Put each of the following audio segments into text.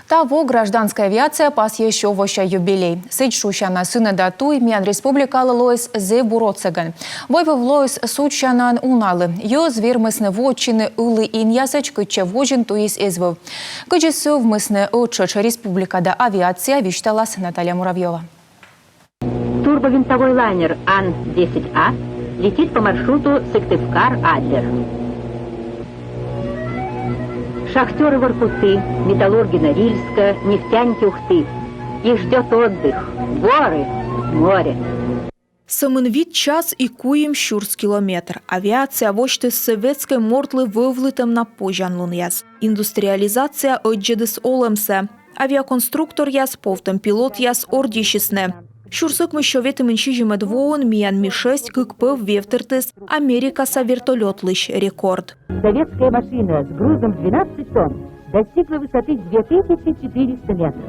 Того гражданская авиация пас еще воща юбилей. Сыть шущана сына датуй миан республика лоис зе буроцеган. Войвов лоис сучанан уналы. Ё звермысны вотчины улы иньясач кыче вожин туис эзвов. Кычесу вмысны отчача республика да авиация вишталас Наталья Муравьева. Турбовинтовой лайнер Ан-10А летит по маршруту Сыктывкар-Адлер. Шахтеры Воркуты, металлурги Норильска, нефтяники Ухты. Их ждет отдых, горы, море. Саминвід час і куєм щурс кілометр. Авіація вошти з советської мортли вивлитим на пожан лун'яз. Індустріалізація оджедис олемсе. Авіаконструктор яз повтем пілот яз ордішісне. Щурсик що ветимен шижіме двоон міян Ми-6 кикпив вєвтертис Америкаса вертольот лиш рекорд. Советская машина с грузом 12 тонн достигла высоты 2400 метров.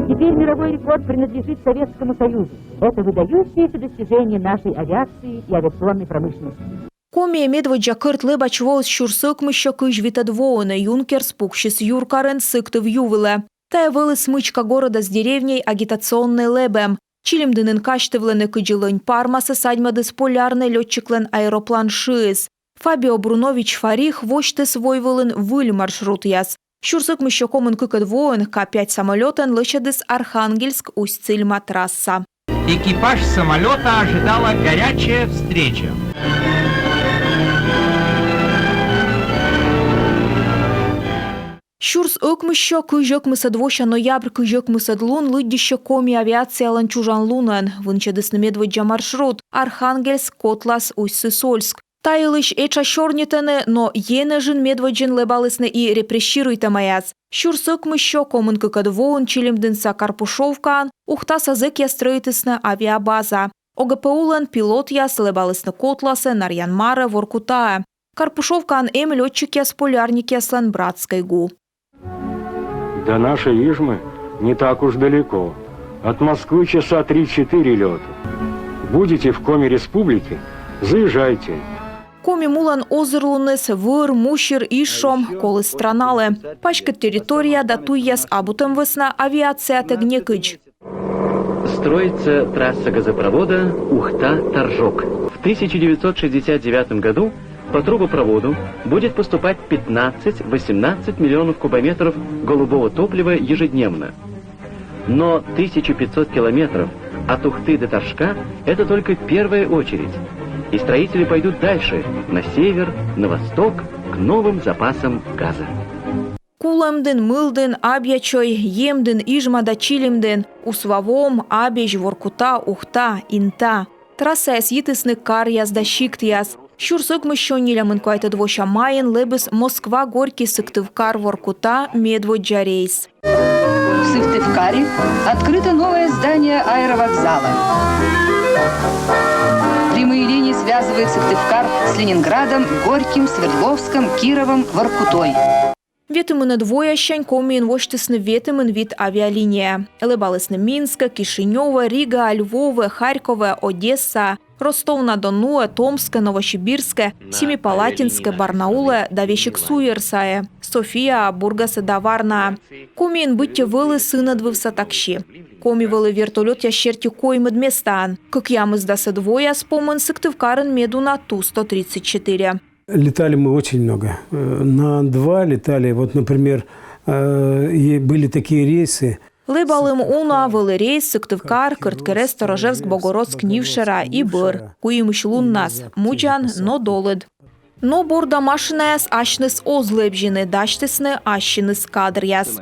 Теперь мировой рекорд принадлежит Советскому Союзу. Это выдающееся достижение нашей авиации и авиационной промышленности. Комія медведжа кирт лебач воз щурсик що киж вітадвоone юнкер спукшис юркарен сыктыв ювиле. Та вели смычка города с деревней агитационной лебем. Чилим дынын каштывлены кыджилынь пармасы садьмадыс полярный летчиклен аэроплан шиыз. Фабио Брунович Фарих воштыс войвылын выль маршрут яз. Щурсык мыщо комын кыкыдвоен К-5 самолетен лычадыс Архангельск Усть-Цильма трасса. Экипаж самолета ожидала горячая встреча. Щурс ыкмыщо кыжок мысадвоща ноябрь кыжок мысадлун лыддище коми авиация ланчужан лунен. Вынчадысны медведжа маршрут Архангельск, Котлас, Усть-Сысольск. Тайылыш эча щорнитены, но енежин медведжин лебалысны и репрессируйта маяц. Щурс ыкмыщо комын кыкадвоун чилимдынса Карпушовкан, ухтаса зэк ястроитысны авиабаза. ОГПУлен пилот яс лебалысны Котласы, Нарьян-Маре, Воркута. Карпушовкан летчик яс полярник яслен Братской гу. До нашей Ижмы не так уж далеко. От Москвы часа 3-4 лета. Будете в Коми Республики, заезжайте. Коми мулан озерлунес, выр, мущер, ишом, колы страналы. Пачка территория датуяс абутем весна авиация тегнекыч. Строится трасса газопровода Ухта-Торжок. В 1969 году по трубопроводу будет поступать 15-18 миллионов кубометров голубого топлива ежедневно. Но 1500 километров от Ухты до Торжка – это только первая очередь. И строители пойдут дальше, на север, на восток, к новым запасам газа. Кулемден, мылден, абьячой, емден, ижмада, чилимден, усвавом, абеж, Воркута, Ухта, Инта. Трасса яситысны кар язда щикт яз. Щурсык мыщо нилямын квайтадвоща майен лебес Москва, Горький, Сыктывкар, Воркута, медведжа рейс. В Сыктывкаре открыто новое здание аэровокзала. Прямые линии связывают Сыктывкар с Ленинградом, Горьким, Свердловском, Кировом, Воркутой. Ветимын двоящань комиен воштысны ветимын вид авиалиния. Лебалысны Минска, Кишинева, Рига, Львова, Харькова, Одесса, Ростов-на-Дону, Томска, Новосибирска, Семипалатинска, Барнаула, Давещик-Суерсая, София, Бургаса, Даварна. Комиен бытте вылы сына двывса такщи. Коми вылы вертолет ящерти коймыд местан. Как ямыздасы двоя спомын Сыктывкарын меду на Ту-134. Летали мы очень много. На Ан-2 летали. Вот, например, были такие рейсы. Лебалым уна вели рейс Сыктывкар, Кырткерес, Сторожевск, Богородск, Нившера и Быр. Куимыш луннас, муджан, но долыд. Но борда машинаяс ашныс озлебжины, даштысны ашиныс кадряс.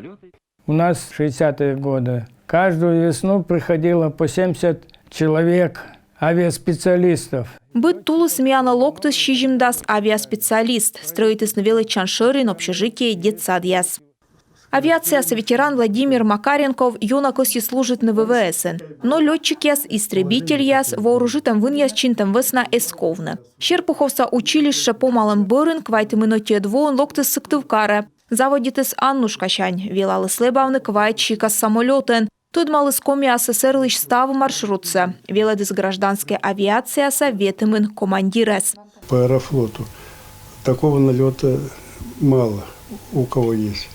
У нас 60-е годы. Каждую весну приходило по 70 человек авиаспециалистов. Быт тулыс миана локтыс шижимдас авиаспециалист, строитысны величан шырын общежитие детсадьяс. Авиация ветеран Владимир Макаренков юнакоси служит на ВВС. Но летчик яс, истребитель яс, вооружитым выньяс чинтом весна эсковны. Щерпуховса училище по малым бырын, квайты минуте двоен локтыс Сыктывкара. Заводитыс Аннушкачань, вилалы слебавны квайт шикас самолетен. Тут малыскоми СССР лишь став маршрутся. Веладыс гражданская авиация советымын командирес. По аэрофлоту такого налета мало у кого есть.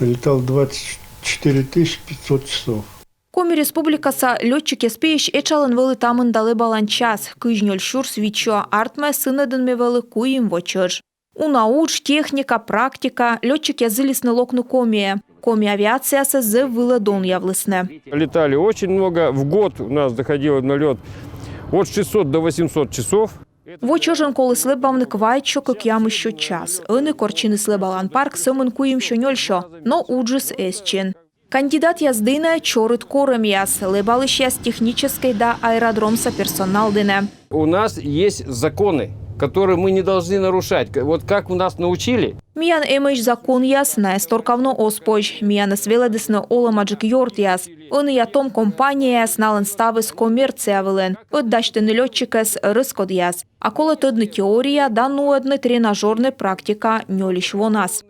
Налетал 24 500 часов. Коми республикаса летчики спееш эчалын вели тамын дали балан час. Кыжнёл шур свичо артме сынеден мевели куим вочож. У науч, техника, практика, летчики зылисны локну комие. Коми авиациясы зы выледон явлысны. Летали очень много. В год у нас доходило на лед от 600 до 800 часов. Вочожен коли слебавны квайчо, как ям еще час. Ыны корчины слебалан парк сымын куим шонёльшо, но уджис эсчин. Кандидат яздыне чорыт корым яс, лебалыш яс технической да аэродромса персонал дыне. У нас есть законы, которые мы не должны нарушать. Вот как у нас научили. Миян эмэш закон яс, на эсторкавно оспож. Миян свеледесны оламаджик йорт яс. Ыны ятом компания яс налын ставыс коммерция вылен. Отдачтыны летчикес рыскод яс. А коли тыдны теория, да нуэдны тренажерная практика нёлиш вонас.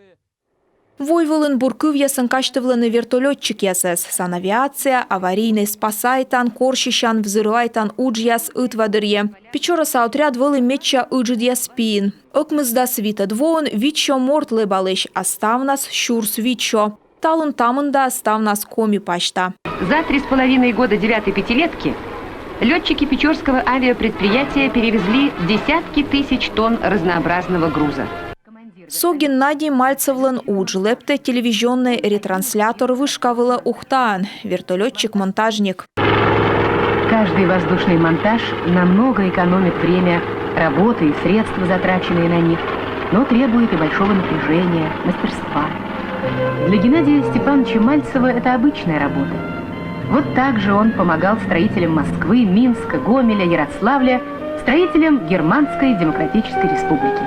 Войвылын буркыв ясын каштывлыны вертолетчик ясес. Санавиация, аварийный спасайтан, корщищан, взрывайтан удж яс ытвадырье. Печораса отряд вылы меча ыджид яспин. Окмызда свита двоон вичо морт лыбалыш, оставнас щурс вичо. Талын тамында оставнас коми пашта. За 3,5 года 9-й пятилетки летчики Печорского авиапредприятия перевезли десятки тысяч тонн разнообразного груза. Со Геннадий Мальцевлен удж лепте телевизионный ретранслятор вышкавыла ухтаан, вертолетчик-монтажник. Каждый воздушный монтаж намного экономит время, работы и средства, затраченные на них, но требует и большого напряжения, мастерства. Для Геннадия Степановича Мальцева это обычная работа. Вот так же он помогал строителям Москвы, Минска, Гомеля, Ярославля, строителям Германской Демократической Республики.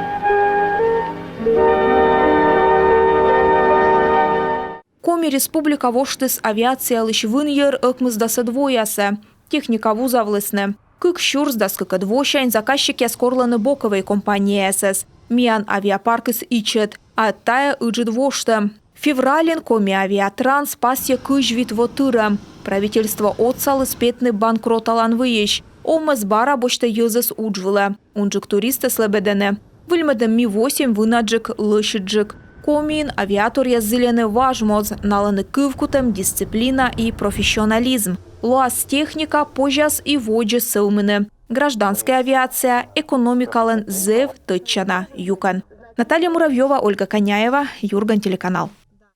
Коми республика воштыс авиация лыш выньер ыкмыздасы двоясы. Техника вуза влысны. Кык щурс да скыка двощань заказчики скорланы боковой компании СС. Миян авиапаркыс ичет, а тая ыджит вошты. Феврален Коми авиатранс пасья кыжвит вотыры. Правительство отсалы спетны банкроталан выещ. Омас бара бошта юзас уджвыла. Унджик туристы слабедены. Выльмедем Ми-8 вынаджик лышиджик. Комин авиатор язылены важмоз, наланы кывкутем дисциплина и профессионализм. Луаз техника пожас и воджи сылмыны. Гражданская авиация, экономикален зев тычана юкан. Наталья Муравьева, Ольга Коняева, Юрган, телеканал.